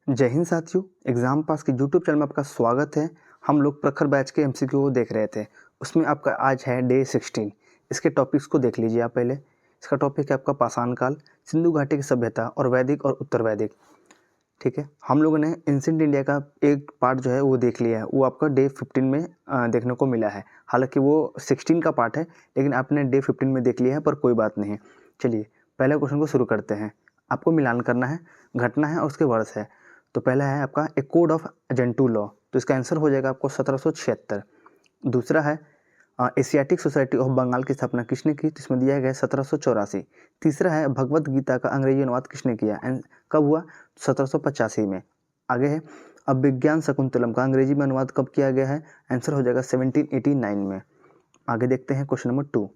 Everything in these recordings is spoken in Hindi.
जय हिंद साथियों, एग्ज़ाम पास के यूट्यूब चैनल में आपका स्वागत है। हम लोग प्रखर बैच के एमसीक्यू को देख रहे थे। उसमें आपका आज है डे 16। इसके टॉपिक्स को देख लीजिए आप पहले। इसका टॉपिक है आपका पाषाण काल, सिंधु घाटी की सभ्यता और वैदिक और उत्तर वैदिक। ठीक है, हम लोगों ने एंशिएंट इंडिया का एक पार्ट जो है वो देख लिया है। वो आपका डे 15 में देखने को मिला है। हालांकि वो 16 का पार्ट है, लेकिन आपने डे 15 में देख लिया है, पर कोई बात नहीं। चलिए पहले क्वेश्चन को शुरू करते हैं। आपको मिलान करना है, घटना है और उसके वर्ष है। तो पहला है आपका ए कोड ऑफ एजेंटू लॉ, तो इसका आंसर हो जाएगा आपको 1776। दूसरा है एशियाटिक सोसाइटी ऑफ बंगाल की स्थापना किसने की, तो इसमें दिया गया है 1784। तीसरा है भगवत गीता का अंग्रेजी अनुवाद किसने किया, कब हुआ, 1785 में। आगे है अभिज्ञान शकुंतलम का अंग्रेजी में अनुवाद कब किया गया है, आंसर हो जाएगा 1789 में। आगे देखते हैं क्वेश्चन नंबर 2।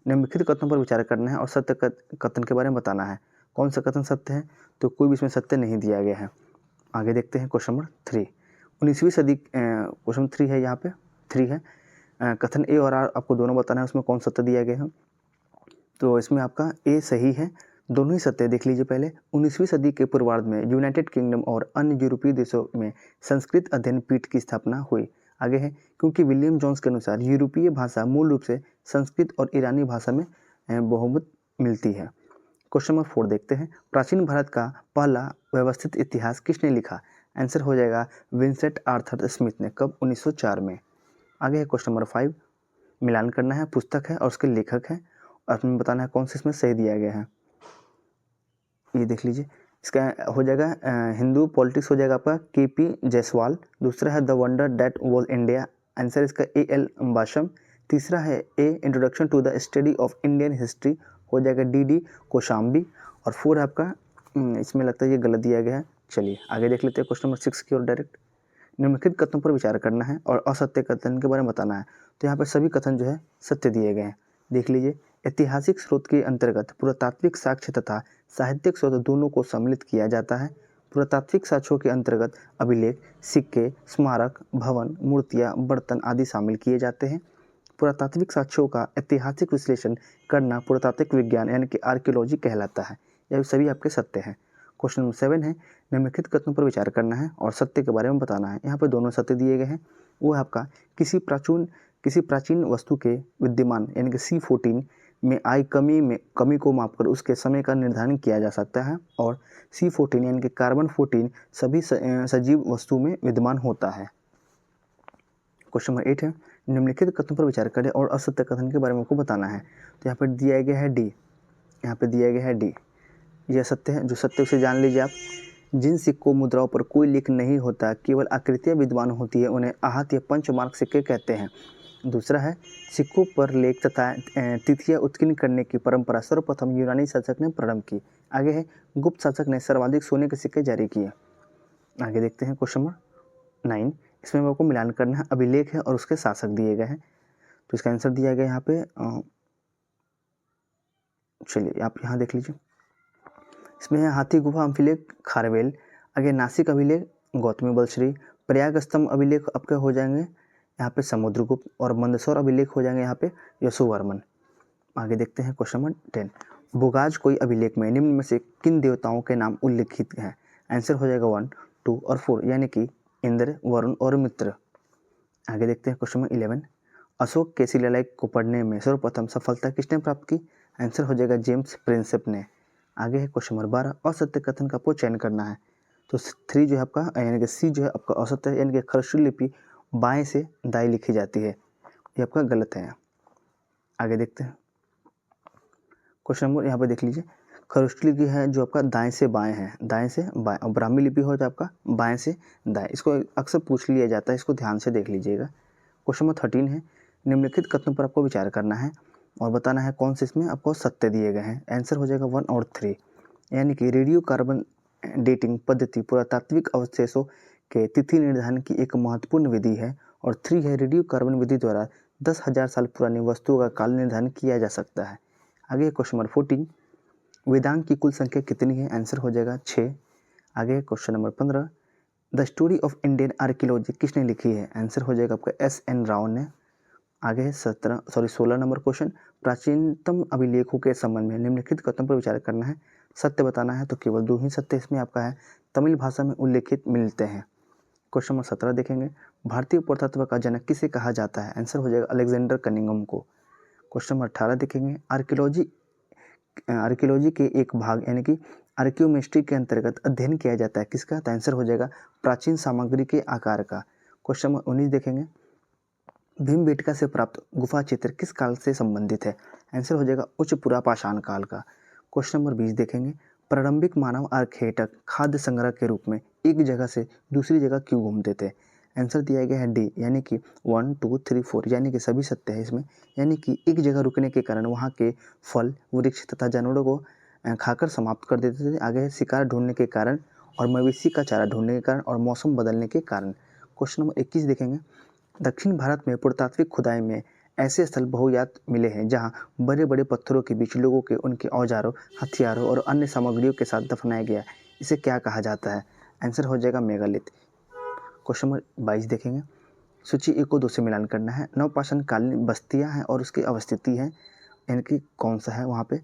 निम्नलिखित कथनों पर विचार करना है और सत्य कथन के बारे में बताना है। कौन सा कथन सत्य है, तो कोई भी इसमें सत्य नहीं दिया गया है। आगे देखते हैं क्वेश्चन नंबर 3। 19वीं सदी क्वेश्चन 3 है, यहाँ पे 3 है। कथन ए और आर आपको दोनों बताना है, उसमें कौन सत्य दिया गया है। तो इसमें आपका ए सही है, दोनों ही सत्य देख लीजिए पहले। 19वीं सदी के पूर्वार्ध में यूनाइटेड किंगडम और अन्य यूरोपीय देशों में संस्कृत अध्ययन पीठ की स्थापना हुई। आगे है क्योंकि विलियम जोन्स के अनुसार यूरोपीय भाषा मूल रूप से संस्कृत और ईरानी भाषा में बहुमत मिलती है। क्वेश्चन नंबर 4 देखते हैं। प्राचीन भारत का पहला व्यवस्थित इतिहास किसने लिखा, आंसर हो जाएगा विंसेंट आर्थर स्मिथ ने, कब, 1904 में। आगे है क्वेश्चन नंबर 5। मिलान करना है, पुस्तक है और उसके लेखक है, और हमें बताना है कौन सा इसमें सही दिया गया है। ये देख लीजिए, इसका हो जाएगा हिंदू पॉलिटिक्स हो जाएगा आपका केपी जायसवाल। दूसरा है the wonder that was India, answer इसका एएल बाशम। तीसरा है a introduction to the study of Indian history, हो जाएगा डीडी कोशाम्बी। और 4 है आपका इसमें लगता है ये गलत दिया गया है। चलिए आगे देख लेते हैं क्वेश्चन नंबर 6 की ओर डायरेक्ट। निम्नलिखित कथनों पर विचार करना है और असत्य कथन के बारे में बताना है। तो यहाँ पर सभी कथन जो है सत्य दिए गए हैं, देख लीजिए। ऐतिहासिक स्रोत के अंतर्गत पुरातात्विक साक्ष्य तथा साहित्यिक स्रोत दोनों को सम्मिलित किया जाता है। पुरातात्विक साक्ष्यों के अंतर्गत अभिलेख, सिक्के, स्मारक, भवन, मूर्तियाँ, बर्तन आदि शामिल किए जाते हैं। पुरातात्विक साक्ष्यों का ऐतिहासिक विश्लेषण करना पुरातात्विक विज्ञान यानी कि आर्कियोलॉजी कहलाता है। यह सभी आपके सत्य हैं। क्वेश्चन नंबर 7 है। निम्नलिखित कथनों पर विचार करना है और सत्य के बारे में बताना है। यहाँ पर दोनों सत्य दिए गए हैं। वो है आपका किसी प्राचीन वस्तु के विद्यमान यानी कि C14 में आई कमी को मापकर उसके समय का निर्धारण किया जा सकता है। और C14 यानी कि कार्बन 14 सभी सजीव वस्तु में विद्यमान होता है। क्वेश्चन नंबर 8 है। निम्नलिखित कथनों पर विचार करें और असत्य कथन के बारे में आपको बताना है। तो यहाँ पर दिया गया है डी, यहाँ पे दिया गया है डी, यह सत्य है। जो सत्य उसे जान लीजिए आप। जिन सिक्कों मुद्राओं पर कोई लेख नहीं होता, केवल आकृतियाँ विद्यमान होती है, उन्हें आहत या पंचमार्क सिक्के कहते हैं। दूसरा है सिक्कों पर लेख तथा तिथियाँ उत्कीर्ण करने की परंपरा सर्वप्रथम यूनानी शासक ने प्रारंभ की। आगे है गुप्त शासक ने सर्वाधिक सोने के सिक्के जारी किए। आगे देखते हैं क्वेश्चन नंबर 9। इसमें आपको मिलान करना है, अभिलेख है और उसके शासक दिए गए हैं। तो इसका आंसर दिया गया यहाँ पे, चलिए आप यहाँ देख लीजिए। इसमें है हाथी गुफा अभिलेख खारवेल, आगे नासिक अभिलेख गौतमी बलश्री, प्रयाग स्तंभ अभिलेख आपके हो जाएंगे यहाँ पे समुद्रगुप्त, और मंदसौर अभिलेख हो जाएंगे यहाँ पे यशोवर्मन। आगे देखते हैं क्वेश्चन नंबर 10। बुगाज कोई अभिलेख में निम्न में से किन देवताओं के नाम उल्लिखित हैं, आंसर हो जाएगा 1, 2 और 4 यानी कि इंद्र, वरुण और मित्र। आगे देखते हैं क्वेश्चन नंबर 11। अशोक के शिलालेख को पढ़ने में सर्वप्रथम सफलता किसने प्राप्त की, आंसर हो जाएगा जेम्स प्रिंसेप ने। आगे है क्वेश्चन नंबर 12। असत्य कथन का आपको चयन करना है। तो 3 जो है आपका यानी कि सी जो है आपका असत्य है, यानी कि खरश्री लिपि बाएं से दाएं लिखी जाती है, ये आपका गलत है। आगे देखते हैं क्वेश्चन नंबर, यहाँ पे देख लीजिए। खरश्री लिपि है जो आपका दाएं से बाएं है, दाएं से बाएं, और ब्राह्मी लिपि हो जो आपका बाएं से दाएं। इसको अक्सर पूछ लिया जाता है, इसको ध्यान से देख लीजिएगा। क्वेश्चन नंबर 13 है। निम्नलिखित कथनों पर आपको विचार करना है और बताना है कौन से इसमें आपको सत्य दिए गए हैं। आंसर हो जाएगा 1 और 3, यानी कि रेडियो कार्बन डेटिंग पद्धति पुरातात्विक अवशेषों के तिथि निर्धारण की एक महत्वपूर्ण विधि है। और 3 है रेडियो कार्बन विधि द्वारा 10,000 साल पुरानी वस्तुओं का काल निर्धारण किया जा सकता है। आगे क्वेश्चन नंबर 14। वेदांग की कुल संख्या कितनी है, आंसर हो जाएगा 6। आगे question number 15। The story of Indian archaeology किसने लिखी है, आंसर हो जाएगा आपका SN राव ने। आगे है 16 नंबर क्वेश्चन। प्राचीनतम अभिलेखों के संबंध में निम्नलिखित कथनों पर विचार करना है। सत्य बताना है तो केवल 2 ही सत्य इसमें आपका है तमिल भाषा में उल्लेखित मिलते हैं। क्वेश्चन नंबर 17 देखेंगे, भारतीय पुरातत्व का जनक किसे कहा जाता है? आंसर हो जाएगा अलेक्जेंडर कनिंघम को। क्वेश्चन नंबर 18 देखेंगे, आर्कियोलॉजी के एक भाग यानी कि आर्कियोमेस्ट्री के अंतर्गत अध्ययन किया जाता है किसका? तो आंसर हो जाएगा प्राचीन सामग्री के आकार का। क्वेश्चन नंबर 19 देखेंगे, भीमबेटका से प्राप्त गुफा चित्र किस काल से संबंधित है? आंसर हो जाएगा उच्च पुरापाषाण काल का। क्वेश्चन नंबर 20 देखेंगे, प्रारंभिक मानव आर्खेटक खाद्य संग्रह के रूप में एक जगह से दूसरी जगह क्यों घूमते थे? आंसर दिया गया है डी यानी कि 1 2 3 4 यानी कि सभी सत्य है इसमें। यानी कि एक जगह रुकने के कारण वहाँ के फल वृक्ष तथा जानवरों को खाकर समाप्त कर देते थे। आगे है शिकार ढूंढने के कारण और मवेशी का चारा ढूंढने के कारण और मौसम बदलने के कारण। क्वेश्चन नंबर 21 देखेंगे, दक्षिण भारत में पुरातात्विक खुदाई में ऐसे स्थल बहुयात मिले हैं जहां बड़े बड़े पत्थरों के बीच लोगों के उनके औजारों, हथियारों और अन्य सामग्रियों के साथ दफनाया गया। इसे क्या कहा जाता है? आंसर हो जाएगा मेगालिथ। क्वेश्चन नंबर 22 देखेंगे, सूची 1 को 2 से मिलान करना है। नवपाषाण कालीन बस्तियां हैं और उसकी अवस्थिति है यानी कि कौन सा है वहाँ पे?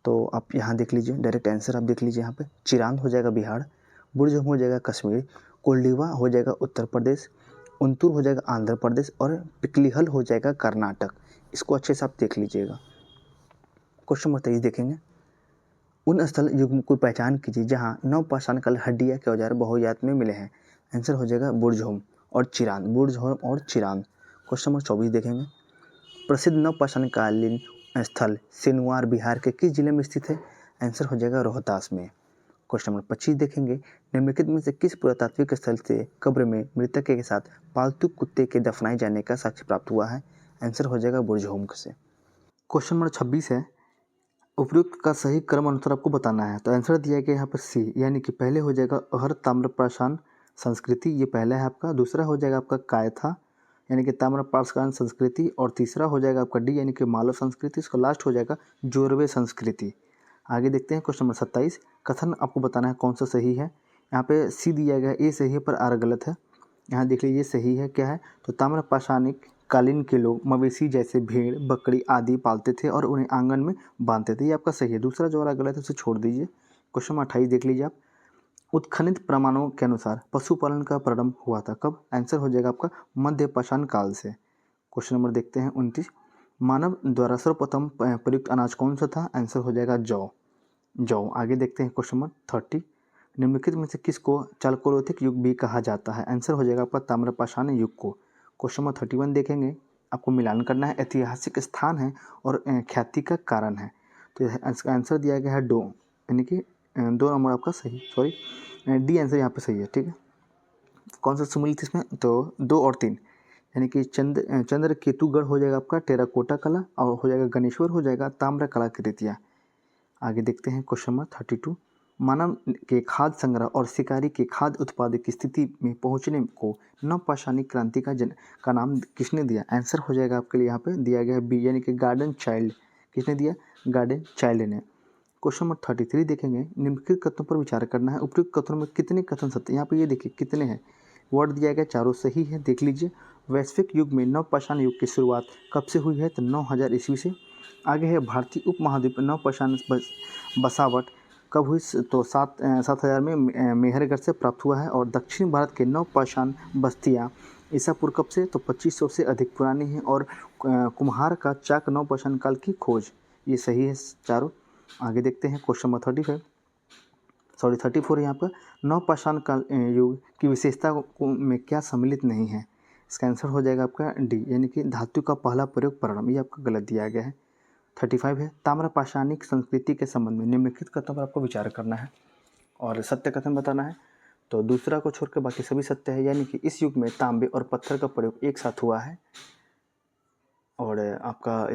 तो आप यहाँ देख लीजिए, डायरेक्ट आंसर आप देख लीजिए यहाँ पे। चिरांद हो जाएगा बिहार, बुर्ज हो जाएगा कश्मीर, कोल्डिवा हो जाएगा उत्तर प्रदेश, उंतूर हो जाएगा आंध्र प्रदेश और पिकलिहल हो जाएगा कर्नाटक। इसको अच्छे से आप देख लीजिएगा। क्वेश्चन नंबर 23 देखेंगे, उन स्थल युग्म को पहचान कीजिए जहां नवपाषाण काल हड्डियां के औजार बहुयात में मिले हैं। आंसर हो जाएगा बुर्जहोम और चिरांद, बुर्जहोम और चिरांद। क्वेश्चन नंबर 24 देखेंगे, प्रसिद्ध नवपाषाण कालीन स्थल सिनवार बिहार के किस जिले में स्थित है? आंसर हो जाएगा रोहतास में। क्वेश्चन नंबर 25 देखेंगे, निम्नलिखित में से किस पुरातात्विक स्थल से कब्र में मृतक के साथ पालतू कुत्ते के दफनाए जाने का साक्ष्य प्राप्त हुआ है? आंसर हो जाएगा बुर्जहोम से। क्वेश्चन नंबर 26 है, उपयुक्त का सही क्रम अनुसार आपको बताना है। तो आंसर दिया गया यहाँ पर सी यानी कि पहले हो जाएगा अहर ताम्रपाषाण संस्कृति, ये पहला है आपका। दूसरा हो जाएगा आपका कायथा यानी कि ताम्रपाषाण संस्कृति और तीसरा हो जाएगा आपका डी यानी कि मालव संस्कृति। इसका लास्ट हो जाएगा जोरवे संस्कृति। आगे देखते हैं क्वेश्चन नंबर 27, कथन आपको बताना है कौन सा सही है। यहाँ पे सी दिया गया ए सही है पर आर गलत है। यहाँ देख लीजिए सही है क्या है, तो ताम्रपाषाणिक कालीन के लोग मवेशी जैसे भेड़ बकरी आदि पालते थे और उन्हें आंगन में बांधते थे, ये आपका सही है। दूसरा जो वाला गलत है उसे छोड़ दीजिए। क्वेश्चन नंबर 28 देख लीजिए आप, उत्खनित प्रमाणों के अनुसार पशुपालन का प्रारंभ हुआ था कब? आंसर हो जाएगा आपका मध्य पाषाण काल से। क्वेश्चन नंबर देखते हैं 29, मानव द्वारा सर्वप्रथम प्रयुक्त अनाज कौन सा था? आंसर हो जाएगा जौ। आगे देखते हैं क्वेश्चन नंबर 30, निम्नलिखित में से किसको चालकोलिथिक युग भी कहा जाता है? आंसर हो जाएगा आपका ताम्रपाषाण युग को। क्वेश्चन नंबर 31 देखेंगे, आपको मिलान करना है, ऐतिहासिक स्थान है और ख्याति का कारण है। तो इसका आंसर दिया गया है डो यानी कि 2 नंबर आपका सही, सॉरी डी आंसर यहाँ पे सही है, ठीक है। कौन सा सम्मिलित इसमें? तो 2 और 3 यानी कि चंद्र केतुगढ़ हो जाएगा आपका टेराकोटा कला और हो जाएगा गणेश्वर हो जाएगा ताम्र कलाकृतियाँ। आगे देखते हैं क्वेश्चन नंबर 32, मानव के खाद्य संग्रह और शिकारी के खाद्य उत्पादन की स्थिति में पहुंचने को नवपाषाणिक क्रांति का नाम किसने दिया? आंसर हो जाएगा आपके लिए यहाँ पे दिया गया है बी यानी कि गार्डन चाइल्ड। किसने दिया? गार्डन चाइल्ड ने। क्वेश्चन नंबर 33 देखेंगे, निम्नलिखित कथनों पर विचार करना है, उपयुक्त कथनों में कितने कथन सत्य? यहाँ पे ये देखिए कितने हैं, वर्ड दिया गया चारों सही है, देख लीजिए। वैश्विक युग में नवपाषाण युग की शुरुआत कब से हुई है? तो 9000 ईस्वी से। आगे है भारतीय उपमहाद्वीप में नवपाषाण बसावट कब हुई? तो 7000 में मेहरगढ़ से प्राप्त हुआ है। और दक्षिण भारत के नवपाषाण बस्तियाँ ईसा पूर्व कब से? तो 2500 से अधिक पुरानी है। और कुम्हार का चाक नवपाषाण काल की खोज, ये सही है चारों। आगे देखते हैं क्वेश्चन नंबर 34 यहाँ पर, नवपाषाण काल युग की विशेषता में क्या सम्मिलित नहीं है? इसका आंसर हो जाएगा आपका डी यानी कि धातु का पहला प्रयोग प्रारंभ, ये आपका गलत दिया गया है। 35 है, ताम्रपाषाणिक संस्कृति के संबंध में निम्नलिखित कथनों पर आपको विचार करना है और सत्य कथन बताना है। तो दूसरा को छोड़कर बाकी सभी सत्य है, यानी कि इस युग में तांबे और पत्थर का प्रयोग एक साथ हुआ है और आपका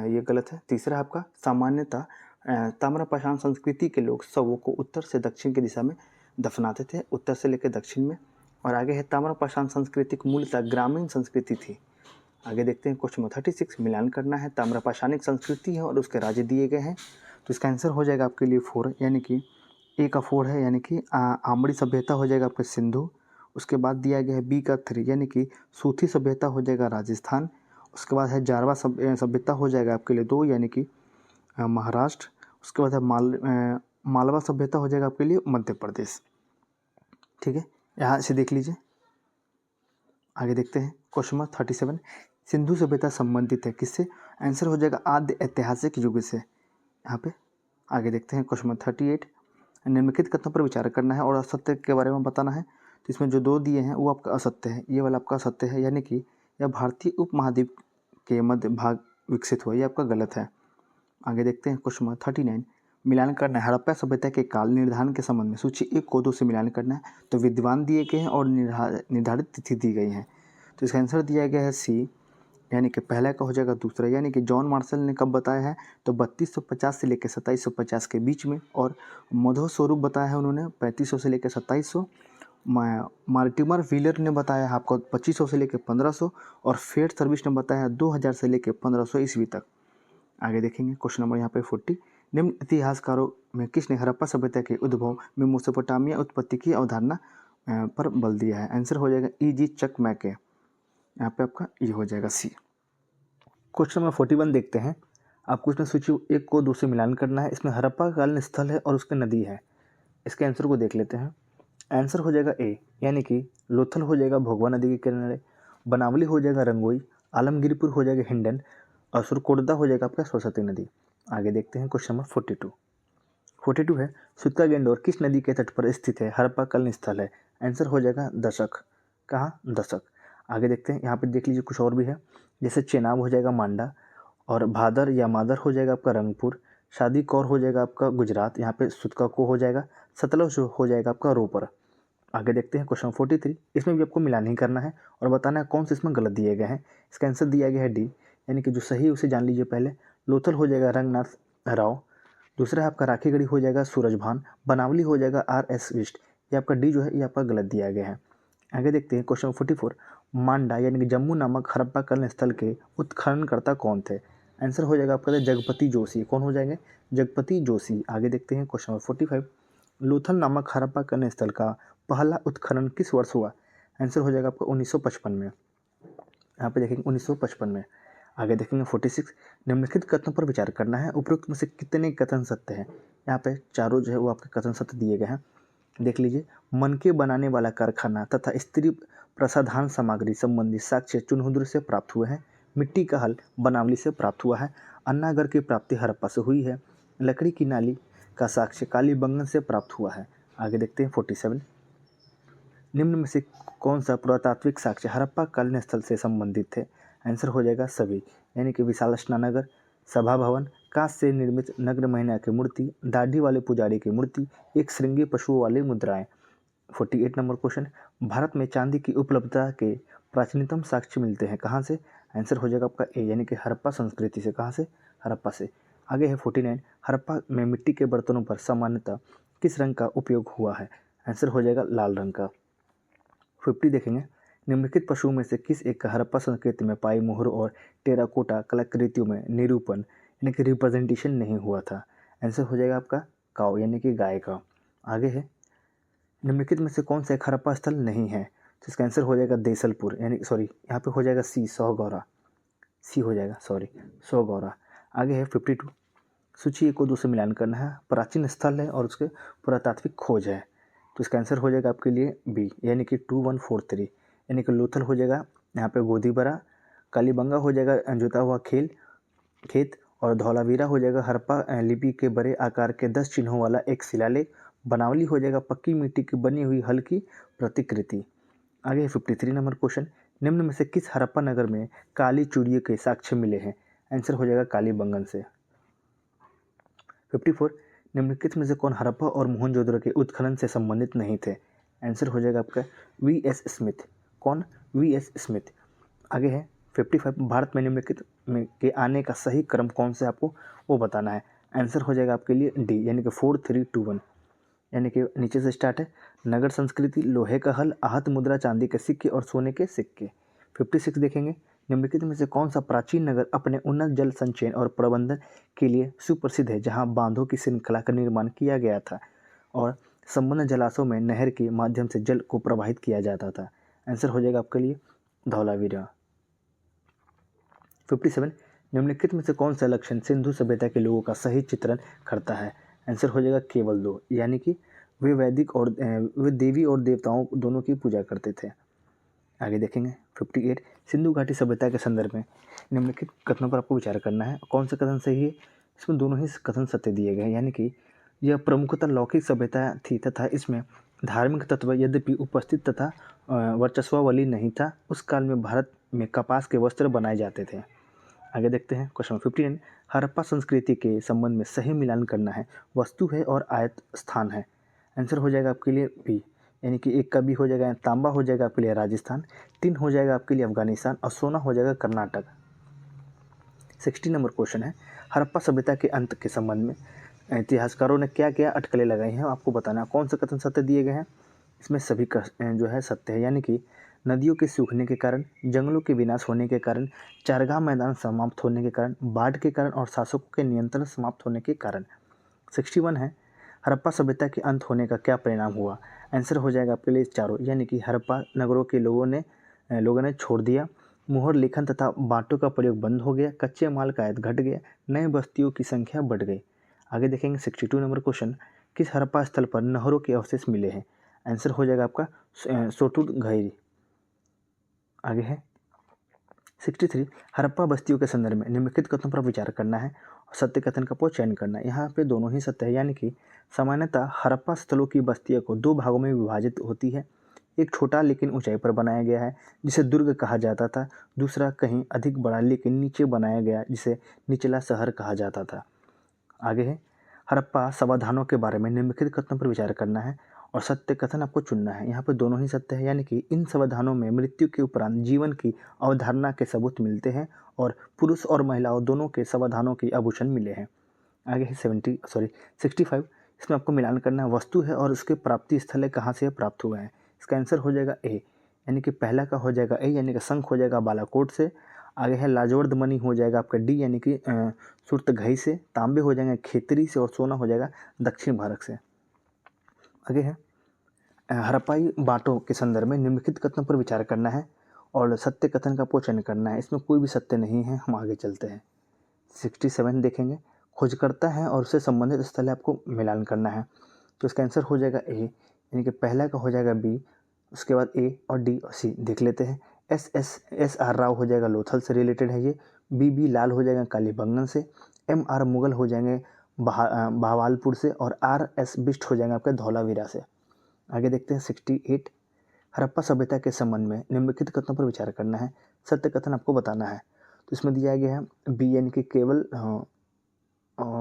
ये गलत है। तीसरा आपका सामान्यतः ताम्रपाषाण संस्कृति के लोग शवों को उत्तर से दक्षिण की दिशा में दफनाते थे, उत्तर से लेकर दक्षिण में। और आगे है ताम्रपाषाण संस्कृति मूलतः ग्रामीण संस्कृति थी। आगे देखते हैं क्वेश्चन नंबर 36, मिलान करना है, ताम्रपाषाणिक संस्कृति है और उसके राज्य दिए गए हैं। तो इसका आंसर हो जाएगा आपके लिए 4 यानी कि ए का 4 है यानी कि आमड़ी सभ्यता हो जाएगा आपका सिंधु। उसके बाद दिया गया है बी का 3 यानी कि सूथी सभ्यता हो जाएगा राजस्थान। उसके बाद है जारवा सभ्यता हो जाएगा आपके लिए 2 यानी कि महाराष्ट्र। उसके बाद है मालवा सभ्यता हो जाएगा आपके लिए मध्य प्रदेश। ठीक है, यहाँ से देख लीजिए। आगे देखते हैं क्वेश्चन नंबर 37, सिंधु सभ्यता संबंधित है किससे? आंसर हो जाएगा आद्य ऐतिहासिक युग से। यहाँ पे आगे देखते हैं क्वेश्चन नंबर 38, निम्नलिखित कथनों पर विचार करना है और असत्य के बारे में बताना है। तो इसमें जो 2 दिए हैं वो आपका असत्य है, ये वाला आपका असत्य है, यानी कि यह भारतीय उपमहाद्वीप के मध्य भाग विकसित हुआ, ये आपका गलत है। आगे देखते हैं क्वेश्चन नंबर 39, मिलान करना है। हड़प्पा सभ्यता के काल निर्धारण के संबंध में सूची 1 को 2 से मिलान करना है। तो विद्वान दिए गए हैं और निर्धारित तिथि दी गई है। तो इसका आंसर दिया गया है सी, यानी कि पहला का हो जाएगा दूसरा, यानी कि जॉन मार्शल ने कब बताया है? तो 3250 से लेकर 2750 के बीच में, और मधो स्वरूप बताया है उन्होंने 3500 से लेकर 2700। मार्टिमर व्हीलर ने बताया है आपको 2500 से लेकर 1500, और फेड सर्विस ने बताया है 2000 से लेकर 1500 ईस्वी तक। आगे देखेंगे क्वेश्चन नंबर यहाँ पे 40, निम्न इतिहासकारों में किसने हड़प्पा सभ्यता के उद्भव में मेसोपोटामिया उत्पत्ति की अवधारणा पर बल दिया है? आंसर हो जाएगा E.G. चकमैके। यहाँ पे आपका ये हो जाएगा सी। क्वेश्चन नंबर 41 देखते हैं। आपको इसमें सूची 1 को 2 से मिलान करना है। इसमें हड़प्पा कालीन स्थल है और उसकी नदी है। इसके आंसर को देख लेते हैं। आंसर हो जाएगा ए, यानी कि लोथल हो जाएगा भोगवा नदी के किनारे, बनावली हो जाएगा रंगोई, आलमगीरपुर हो जाएगा हिंडन, और सुरकोटदा हो जाएगा आपका सरस्वती नदी। आगे देखते हैं क्वेश्चन नंबर 42 है, सुत्का गेंडोर किस नदी के तट पर स्थित है? हड़प्पा कालीन स्थल है। आंसर हो जाएगा दशक। कहाँ? दशक। आगे देखते हैं, यहाँ पे देख लीजिए कुछ और भी है, जैसे चेनाब हो जाएगा मांडा, और भादर या मादर हो जाएगा आपका रंगपुर, शादी कौर हो जाएगा आपका गुजरात, यहाँ पे सुतका को हो जाएगा, सतलज हो जाएगा आपका रोपर। आगे देखते हैं क्वेश्चन 43, इसमें भी आपको मिलान ही करना है और बताना है कौन से इसमें गलत दिए गए हैं। इसका आंसर दिया गया है डी, यानी कि जो सही उसे जान लीजिए पहले। लोथल हो जाएगा रंगनाथ राव, दूसरा है आपका राखीगढ़ी हो जाएगा सूरजभान, बनावली हो जाएगा RS विष्ट। ये आपका डी जो है ये आपका गलत दिया गया है। आगे देखते हैं क्वेश्चन 44, मांडा यानी कि जम्मू नामक हड़प्पा कालीन स्थल के उत्खननकर्ता कौन थे? आंसर हो जाएगा आपका जगपति जोशी। कौन हो जाएंगे? जगपति जोशी। आगे देखते हैं क्वेश्चन 45, लोथल नामक हड़प्पा कालीन स्थल का पहला उत्खनन किस वर्ष हुआ? आंसर हो जाएगा आपका 1955 में। यहाँ पे देखेंगे 1955 में। आगे देखेंगे 46, निम्नलिखित कथनों पर विचार करना है, उपरोक्त में से कितने कथन सत्य हैं? यहाँ पे चारों जो है वो आपके कथन सत्य दिए गए हैं। देख लीजिए, मनके बनाने वाला कारखाना तथा स्त्री प्रसाधन सामग्री संबंधी साक्ष्य चुनहुद्र से प्राप्त हुए हैं, मिट्टी का हल बनावली से प्राप्त हुआ है, अन्नागर की प्राप्ति हड़प्पा से हुई है, लकड़ी की नाली का साक्ष्य कालीबंगन से प्राप्त हुआ है। आगे देखते हैं 47, निम्न में से कौन सा पुरातात्विक साक्ष्य हड़प्पा कालीन स्थल से संबंधित थे? आंसर हो जाएगा सभी, यानी कि विशाल स्नानगर, सभा भवन, कांच से निर्मित नग्न महिला की मूर्ति, दाढ़ी वाले पुजारी की मूर्ति, एक श्रृंगी पशुओं वाली मुद्राएं। 48 नंबर क्वेश्चन, भारत में चांदी की उपलब्धता के प्राचीनतम साक्ष्य मिलते हैं कहाँ से? आंसर हो जाएगा आपका ए, यानी कि हड़प्पा संस्कृति से। कहाँ से? हड़प्पा से। आगे है 49, हड़प्पा में मिट्टी के बर्तनों पर सामान्यतः किस रंग का उपयोग हुआ है? आंसर हो जाएगा लाल रंग का। 50 देखेंगे, निम्नलिखित पशुओं में से किस एक का हड़प्पा संस्कृति में पाई मोहरों और टेराकोटा कलाकृतियों में निरूपण यानी कि रिप्रेजेंटेशन नहीं हुआ था? आंसर हो जाएगा आपका काऊ, यानी कि गाय का। आगे है, निम्नलिखित में से कौन सा एक हड़प्पा स्थल नहीं है? तो इसका आंसर हो जाएगा देसलपुर, यानी सॉरी यहाँ पे हो जाएगा सी, सौगौरा। सी हो जाएगा, सॉरी सौगौरा। आगे है 52, सूची 1 को 2 से मिलान करना है, प्राचीन स्थल है और उसके पुरातात्विक खोज है। तो इसका आंसर हो जाएगा आपके लिए बी, यानी कि 2143, यानी कि लोथल हो जाएगा यहाँ पे गोदीबरा, कालीबंगा हो जाएगा जोता हुआ खेत, और धौलावीरा हो जाएगा हड़प्पा लिपि के बड़े आकार के 10 चिन्हों वाला एक शिलालेख, बनावली हो जाएगा पक्की मिट्टी की बनी हुई हल्की प्रतिकृति। आगे 53 नंबर क्वेश्चन, निम्न में से किस हड़प्पा नगर में काली चूड़ियों के साक्ष्य मिले हैं? आंसर हो जाएगा कालीबंगन से। 54, निम्नलिखित में से कौन हड़प्पा और मोहनजोदड़ो के उत्खनन से संबंधित नहीं थे? आंसर हो जाएगा आपका VS स्मिथ। कौन? VS Smith. आगे है 55, भारत में निम्नलिखित में के आने का सही क्रम कौन से आपको वो बताना है। आंसर हो जाएगा आपके लिए डी, यानी कि 4321, यानी कि नीचे से स्टार्ट है, नगर संस्कृति, लोहे का हल, आहत मुद्रा, चांदी के सिक्के और सोने के सिक्के। 56 देखेंगे, निम्नलिखित में से कौन सा प्राचीन नगर अपने उन्नत जल संचयन और प्रबंधन के लिए सुप्रसिद्ध है, जहां बांधों की श्रृंखला का निर्माण किया गया था और संबंध जलाशयों में नहर के माध्यम से जल को प्रवाहित किया जाता था? आंसर हो जाएगा आपके लिए धौलावीरा। 57, निम्नलिखित में से कौन सा लक्षण सिंधु सभ्यता के लोगों का सही चित्रण करता है? आंसर हो जाएगा केवल 2, यानी कि वे वे देवी और देवताओं दोनों की पूजा करते थे। आगे देखेंगे 58, सिंधु घाटी सभ्यता के संदर्भ में निम्नलिखित कथनों पर आपको विचार करना है। कौन सा कथन सही है? इसमें दोनों ही कथन सत्य दिए गए हैं, यानी कि यह प्रमुखतः लौकिक सभ्यता थी तथा इसमें धार्मिक तत्व यद्यपि उपस्थित तथा वर्चस्वावली नहीं था। उस काल में भारत में कपास के वस्त्र बनाए जाते थे। आगे देखते हैं क्वेश्चन 59, हड़प्पा संस्कृति के संबंध में सही मिलान करना है। वस्तु है और आयत स्थान है। आंसर हो जाएगा आपके लिए बी, यानी कि 1 का बी हो जाएगा, तांबा हो जाएगा आपके लिए राजस्थान, टिन हो जाएगा आपके लिए अफगानिस्तान और सोना हो जाएगा कर्नाटक। 60 नंबर क्वेश्चन है, हड़प्पा सभ्यता के अंत के संबंध में इतिहासकारों ने क्या क्या अटकलें लगाई हैं, आपको बताना है। कौन सा कथन सत्य दिए गए हैं? इसमें सभी जो है सत्य है, यानी कि नदियों के सूखने के कारण, जंगलों के विनाश होने के कारण, चारगाह मैदान समाप्त होने के कारण, बाढ़ के कारण और शासकों के नियंत्रण समाप्त होने के कारण। 61 है, हड़प्पा सभ्यता के अंत होने का क्या परिणाम हुआ? आंसर हो जाएगा आपके लिए चारों, यानी कि हड़प्पा नगरों के लोगों ने छोड़ दिया, मुहर लेखन तथा बांटों का प्रयोग बंद हो गया, कच्चे माल का आयात घट गया, नए बस्तियों की संख्या बढ़ गई। आगे देखेंगे 62 नंबर क्वेश्चन, किस हड़प्पा स्थल पर नहरों के अवशेष मिले हैं? आंसर हो जाएगा आपका सोटूर घाई। आगे है 63, हड़प्पा बस्तियों के संदर्भ में निम्नलिखित कथनों पर विचार करना है और सत्य कथन का आपको चयन करना है। यहाँ पे दोनों ही सत्य है, यानी कि सामान्यतः हड़प्पा स्थलों की बस्तियों को 2 भागों में विभाजित होती है। एक छोटा लेकिन ऊंचाई पर बनाया गया है जिसे दुर्ग कहा जाता था, दूसरा कहीं अधिक बड़ा लेकिन नीचे बनाया गया जिसे निचला शहर कहा जाता था। आगे है हड़प्पा समाधानों के बारे में निम्नलिखित कथनों पर विचार करना है और सत्य कथन आपको चुनना है। यहाँ पर दोनों ही सत्य है, यानी कि इन समाधानों में मृत्यु के उपरांत जीवन की अवधारणा के सबूत मिलते हैं और पुरुष और महिलाओं दोनों के समाधानों की आभूषण मिले हैं। आगे है 65, इसमें आपको मिलान करना है। वस्तु है और उसके प्राप्ति स्थल है, कहाँ से प्राप्त हुए हैं? इसका आंसर हो जाएगा ए, यानी कि पहला का हो जाएगा ए, यानी कि शंख हो जाएगा बालाकोट से। आगे है लाजवर्द मणि हो जाएगा आपका डी, यानी कि सुर्तघई से। तांबे हो जाएंगे खेतरी से और सोना हो जाएगा दक्षिण भारत से। आगे है हड़प्पाई बांटों के संदर्भ में निम्नलिखित कथनों पर विचार करना है और सत्य कथन का पोषण करना है। इसमें कोई भी सत्य नहीं है, हम आगे चलते हैं। 67 देखेंगे, खोजकर्ता है और उससे संबंधित स्थल आपको मिलान करना है, तो इसका आंसर हो जाएगा ए, यानी कि पहला का हो जाएगा बी, उसके बाद ए और डी और सी देख लेते हैं। एस आर राव हो जाएगा लोथल से रिलेटेड है ये, बी लाल हो जाएगा कालीबंगन से, एम आर मुगल हो जाएंगे बहावालपुर से और आर एस बिष्ट हो जाएंगे आपके धौलावीरा से। आगे देखते हैं 68, हड़प्पा सभ्यता के संबंध में निम्नलिखित कथनों पर विचार करना है, सत्य कथन आपको बताना है। तो इसमें दिया गया है बी, यानी कि केवल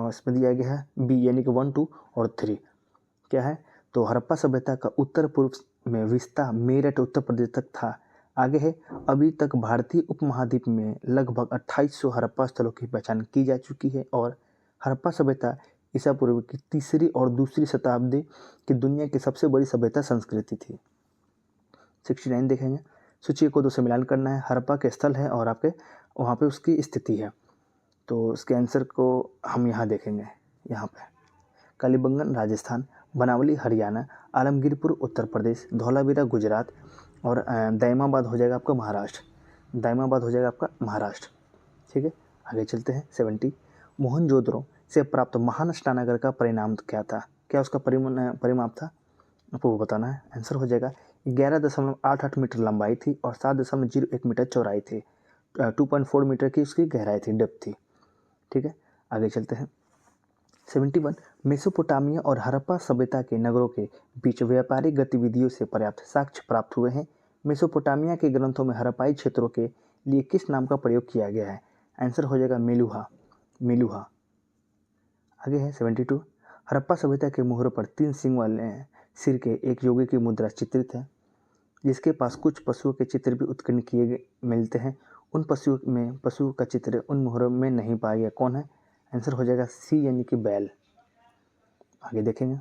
इसमें दिया गया है बी, यानी कि 1, 2 और 3 क्या है? तो हड़प्पा सभ्यता का उत्तर पूर्व में विस्तार मेरठ उत्तर प्रदेश तक था। आगे है अभी तक भारतीय उपमहाद्वीप में लगभग 2800 हड़प्पा स्थलों की पहचान की जा चुकी है और हड़प्पा सभ्यता ईसा पूर्व की 3री और 2री शताब्दी की दुनिया की सबसे बड़ी सभ्यता संस्कृति थी। 69 देखेंगे, सूची को 2 से मिलान करना है। हड़प्पा के स्थल है और आपके वहाँ पे उसकी स्थिति है, तो इसके आंसर को हम यहाँ देखेंगे। यहाँ पे कालीबंगन राजस्थान, बनावली हरियाणा, आलमगीरपुर उत्तर प्रदेश, धौलावीरा गुजरात और दैमाबाद हो जाएगा आपका महाराष्ट्र। दैमाबाद हो जाएगा आपका महाराष्ट्र। ठीक है, आगे चलते हैं। 70, मोहनजोदड़ो से प्राप्त महान स्नानागार का परिणाम क्या था? क्या उसका परिमाप था? आपको बताना है। आंसर हो जाएगा 11.88 मीटर लंबाई थी और 7.01 मीटर चौड़ाई थी। 2.4 मीटर की उसकी गहराई थी, डेप्थ थी। ठीक है, आगे चलते हैं। 71, मेसोपोटामिया और हड़प्पा सभ्यता के नगरों के बीच व्यापारिक गतिविधियों से पर्याप्त साक्ष्य प्राप्त हुए हैं। मेसोपोटामिया के ग्रंथों में हड़प्पाई क्षेत्रों के लिए किस नाम का प्रयोग किया गया है? आंसर हो जाएगा मेलुहा। आगे है 72, हड़प्पा सभ्यता के मोहरों पर 3 सींग वाले सिर के एक योगी की मुद्रा चित्रित है, जिसके पास कुछ पशुओं के चित्र भी उत्कीर्ण किए मिलते हैं। उन पशु का चित्र उन मोहरों में नहीं पाया गया, कौन है? आंसर हो जाएगा सी, यानी कि बैल। आगे देखेंगे,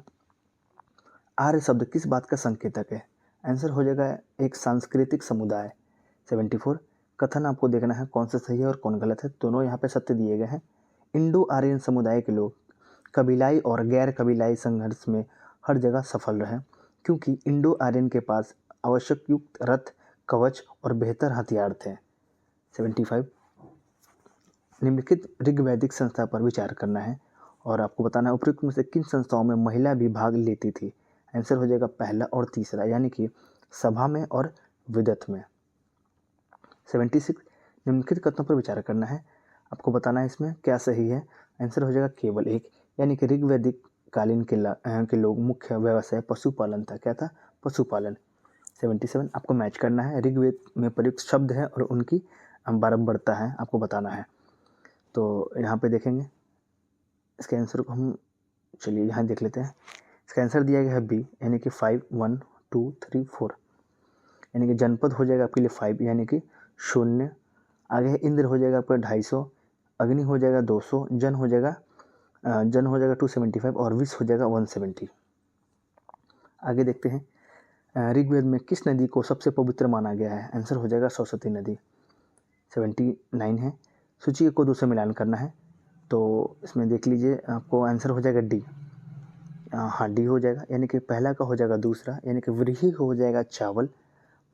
आर्य शब्द किस बात का संकेतक है? आंसर हो जाएगा एक सांस्कृतिक समुदाय। 74, कथन आपको देखना है कौन सा सही है और कौन गलत है, दोनों यहाँ पे सत्य दिए गए हैं। इंडो आर्यन समुदाय के लोग कबीलाई और गैर कबीलाई संघर्ष में हर जगह सफल रहे, क्योंकि इंडो आर्यन के पास आवश्यक युक्त रथ, कवच और बेहतर हथियार थे। 75, निम्नलिखित ऋग्वैदिक संस्था पर विचार करना है और आपको बताना है उपयुक्त में से किन संस्थाओं में महिला भी भाग लेती थी। आंसर हो जाएगा पहला और तीसरा, यानी कि सभा में और विदत में। 76 निम्नलिखित कथनों पर विचार करना है, आपको बताना है इसमें क्या सही है। आंसर हो जाएगा केवल एक, यानी कि ऋग्वैदिक कालीन के लोग मुख्य व्यवसाय पशुपालन था। क्या था? पशुपालन। 77 आपको मैच करना है, ऋग्वेद में प्रयुक्त शब्द है और उनकी बारंबारता है, आपको बताना है। तो यहाँ पे देखेंगे इसके आंसर को हम, चलिए यहाँ देख लेते हैं। इसका आंसर दिया गया है बी, यानी कि 5 1 2 3 4, यानी कि जनपद हो जाएगा आपके लिए 5, यानी कि 0। आगे है इंद्र हो जाएगा आपका 250, अग्नि हो जाएगा 200, जन हो जाएगा 275 और विष हो जाएगा 170। आगे देखते हैं ऋग्वेद में किस नदी को सबसे पवित्र माना गया है। आंसर हो जाएगा सरस्वती नदी। 79 है, सूची को 2 से मिलान करना है, तो इसमें देख लीजिए आपको आंसर हो जाएगा डी। हाँ डी हो जाएगा, यानी कि पहला का हो जाएगा दूसरा, यानी कि व्रीहि हो जाएगा चावल,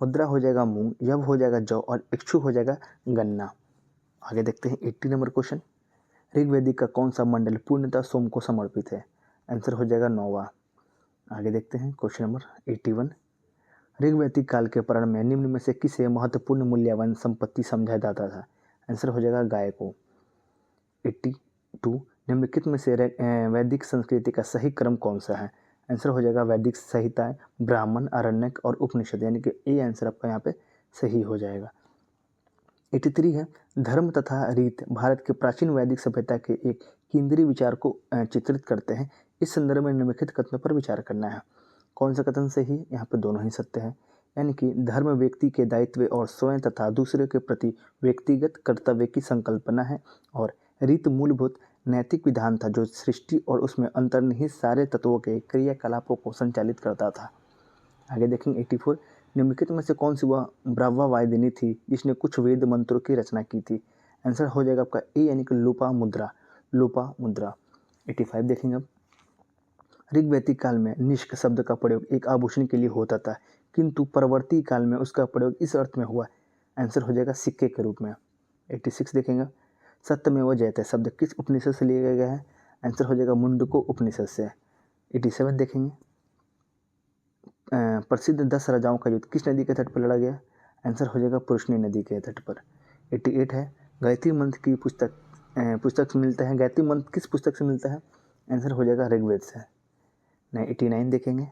मुद्रा हो जाएगा मूंग, यव हो जाएगा जौ और इक्षु हो जाएगा गन्ना। आगे देखते हैं 80 नंबर क्वेश्चन, ऋग्वेदिक का कौन सा मंडल पूर्णतः सोम को समर्पित है। आंसर हो जाएगा 9वां। आगे देखते हैं क्वेश्चन नंबर 81, ऋग्वैदिक काल के प्रारंभ में निम्न में से किसे महत्वपूर्ण मूल्यवान संपत्ति समझा जाता था। आंसर हो जाएगा गाय को। 82 निम्नलिखित में से वैदिक संस्कृति का सही क्रम कौन सा है। आंसर हो जाएगा वैदिक संहिताएं, ब्राह्मण, आरण्यक और उपनिषद, यानी कि ए आंसर आपका यहाँ पे सही हो जाएगा। 83 है, धर्म तथा रीत भारत के प्राचीन वैदिक सभ्यता के एक केंद्रीय विचार को चित्रित करते हैं। इस संदर्भ में निम्नलिखित कथनों पर विचार करना है। कौन सा कथन सही? यहाँ पे दोनों ही सत्य है, यानी कि धर्म व्यक्ति के दायित्व और स्वयं तथा दूसरे के प्रति व्यक्तिगत कर्तव्य की संकल्पना है, और रीत मूलभूत नैतिक विधान था जो सृष्टि और उसमें अंतर्निहित सारे तत्वों के क्रियाकलापों को संचालित करता था। आगे देखेंगे 84, निम्नलिखित में से कौन सी वह ब्राह्मवादिनी थी जिसने कुछ वेद मंत्रों की रचना की थी। आंसर हो जाएगा आपका ए, यानी कि लोपामुद्रा। लोपामुद्रा। 85 देखेंगे अब, ऋग्वैदिक काल में निष्क शब्द का प्रयोग एक आभूषण के लिए होता था, किंतु परवर्ती काल में उसका प्रयोग इस अर्थ में हुआ। आंसर हो जाएगा सिक्के के रूप में। 86 देखेंगे, सत्यमेव जयते शब्द किस उपनिषद से लिया गया है। आंसर हो जाएगा मुंडको उपनिषद से। 87 देखेंगे, प्रसिद्ध 10 राजाओं का युद्ध किस नदी के तट पर लड़ा गया। आंसर हो जाएगा पुरुषनी नदी के तट पर। 88 है, गायत्री मंत्र की पुस्तक से मिलता है, गायत्री मंत्र किस पुस्तक से मिलता है। आंसर हो जाएगा ऋग्वेद से। 89 देखेंगे,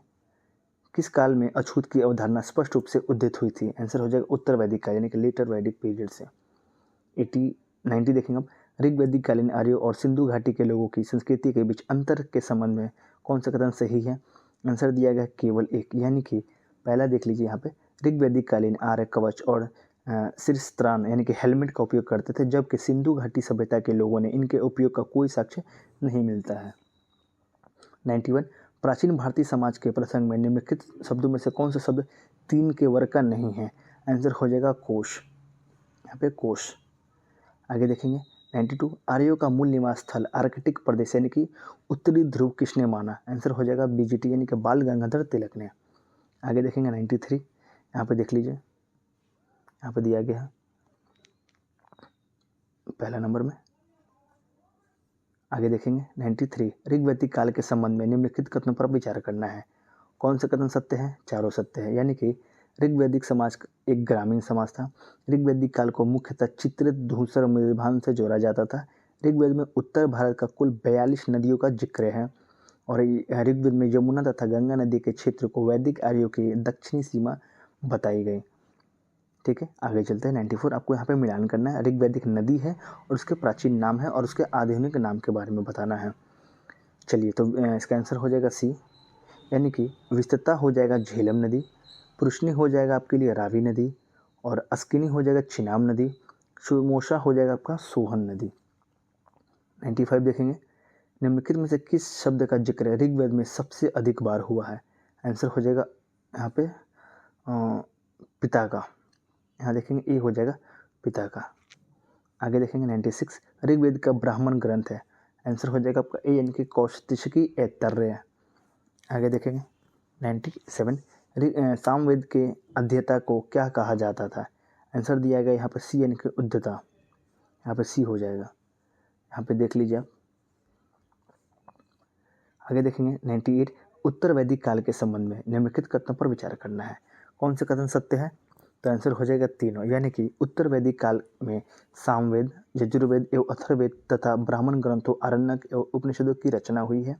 किस काल में अछूत की अवधारणा स्पष्ट रूप से उदित हुई थी। आंसर हो जाएगा उत्तर वैदिक काल, यानी कि लेटर वैदिक पीरियड से। 90 देखेंगे अब, ऋग्वैदिक कालीन आर्यों और सिंधु घाटी के लोगों की संस्कृति के बीच अंतर के संबंध में कौन सा कथन सही है। आंसर दिया गया केवल एक, यानी कि पहला देख लीजिए यहाँ पे, ऋग्वैदिक कालीन आर्य कवच और शीर्षत्राण यानी कि हेलमेट का उपयोग करते थे, जबकि सिंधु घाटी सभ्यता के लोगों ने इनके उपयोग का कोई साक्ष्य नहीं मिलता है। 91 प्राचीन भारतीय समाज के प्रसंग में निम्नलिखित शब्दों में से कौन सा शब्द 3 के वर्ग का नहीं है। आंसर हो जाएगा कोश, यहाँ पे कोश। आगे देखेंगे 92 आर्यों का मूल निवास स्थल आर्कटिक प्रदेश यानी कि उत्तरी ध्रुव किसने माना। आंसर हो जाएगा बीजीटी यानी कि बाल गंगाधर तिलक ने। आगे देखेंगे 93, यहाँ पे देख लीजिए, यहाँ पे दिया गया है पहला नंबर में। आगे देखेंगे 93 ऋग्वैदिक काल के संबंध में निम्नलिखित कथनों पर विचार करना है। कौन सा कथन सत्य है। चारों सत्य है, यानी कि ऋग्वैदिक समाज एक ग्रामीण समाज था। ऋग्वैदिक काल को मुख्यतः चित्रित धूसर मृदभान से जोड़ा जाता था। ऋग्वेद में उत्तर भारत का कुल 42 नदियों का जिक्र है, और ऋग्वेद में यमुना तथा गंगा नदी के क्षेत्र को वैदिक आर्यों की दक्षिणी सीमा बताई गई। ठीक है, आगे चलते हैं 94। आपको यहाँ पे मिलान करना है, ऋग्वैदिक नदी है और उसके प्राचीन नाम है और उसके आधुनिक नाम के बारे में बताना है। चलिए, तो इसका आंसर हो जाएगा सी, यानी कि विस्तृता हो जाएगा झेलम नदी, पुरुषनी हो जाएगा आपके लिए रावी नदी, और अस्किनी हो जाएगा चिनाब नदी, सुमोशा हो जाएगा आपका सोहन नदी। 95 देखेंगे, निम्नलिखित में से किस शब्द का जिक्र ऋग्वेद में सबसे अधिक बार हुआ है। आंसर हो जाएगा यहाँ पे पिता का, यहाँ देखेंगे ए हो जाएगा पिता का। आगे देखेंगे 96 ऋग्वेद का ब्राह्मण ग्रंथ है। आंसर हो जाएगा आपका ए, यानी कि कौशिकी ऐतरेय। आगे देखेंगे 97 सामवेद के अध्येता को क्या कहा जाता था। आंसर दिया गया यहाँ पर सी, यानी कि उद्धता। यहाँ पे सी हो जाएगा। यहाँ पे देख लीजिए आप, आगे देखेंगे 98 उत्तर वैदिक काल के संबंध में निम्नलिखित कथनों पर विचार करना है। कौन से कथन सत्य है? तो आंसर हो जाएगा तीनों, यानी कि उत्तर वैदिक काल में सामवेद, यजुर्वेद एवं अथर्ववेद तथा ब्राह्मण ग्रंथों, आरण्यक एवं उपनिषदों की रचना हुई है।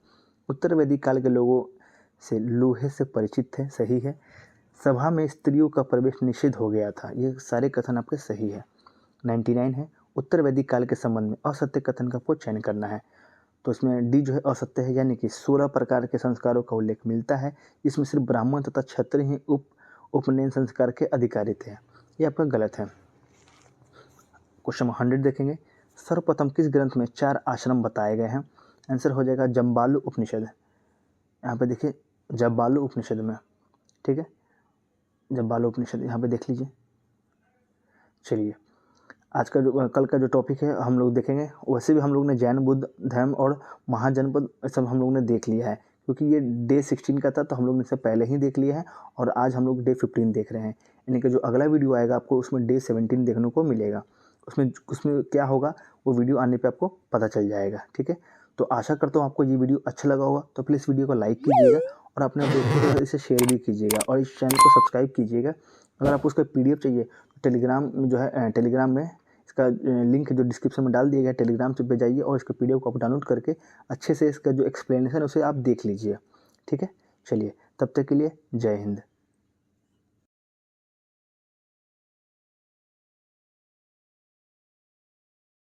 उत्तर वैदिक काल के लोगों से लोहे से परिचित थे, सही है। सभा में स्त्रियों का प्रवेश निषिद्ध हो गया था, ये सारे कथन आपके सही है। 99 है उत्तर वैदिक काल के संबंध में असत्य कथन का आपको चयन करना है। तो इसमें डी जो है असत्य है, यानी कि 16 प्रकार के संस्कारों का उल्लेख मिलता है, इसमें सिर्फ ब्राह्मण तथा क्षत्रिय ही उपनयन संस्कार के अधिकारी थे, ये आपका गलत है। क्वेश्चन 100 देखेंगे, सर्वप्रथम किस ग्रंथ में 4 आश्रम बताए गए हैं? आंसर हो जाएगा जम्बालू उपनिषद। यहाँ पे देखिए जम्बालू उपनिषद में, ठीक है, जम्बालू उपनिषद यहाँ पे देख लीजिए। चलिए आज का जो कल का जो टॉपिक है हम लोग देखेंगे, वैसे भी हम लोग ने जैन बुद्ध धर्म और महाजनपद सब हम लोग ने देख लिया है, क्योंकि ये डे 16 का था तो हम लोग ने इसे पहले ही देख लिया है और आज हम लोग डे 15 देख रहे हैं, यानी कि जो अगला वीडियो आएगा आपको उसमें डे 17 देखने को मिलेगा। उसमें क्या होगा वो वीडियो आने पे आपको पता चल जाएगा, ठीक है। तो आशा करता हूँ आपको ये वीडियो अच्छा लगा होगा, तो प्लीज़ वीडियो को लाइक कीजिएगा और अपने दोस्तों के साथ इसे शेयर भी कीजिएगा और इस चैनल को सब्सक्राइब कीजिएगा। अगर आपको उसका PDF चाहिए तो टेलीग्राम में जो है टेलीग्राम में इसका लिंक जो डिस्क्रिप्शन में डाल दिया गया, टेलीग्राम से पे जाइए और इसका PDF को आप डाउनलोड करके अच्छे से इसका जो एक्सप्लेनेशन है उसे आप देख लीजिए, ठीक है। चलिए तब तक के लिए जय हिंद।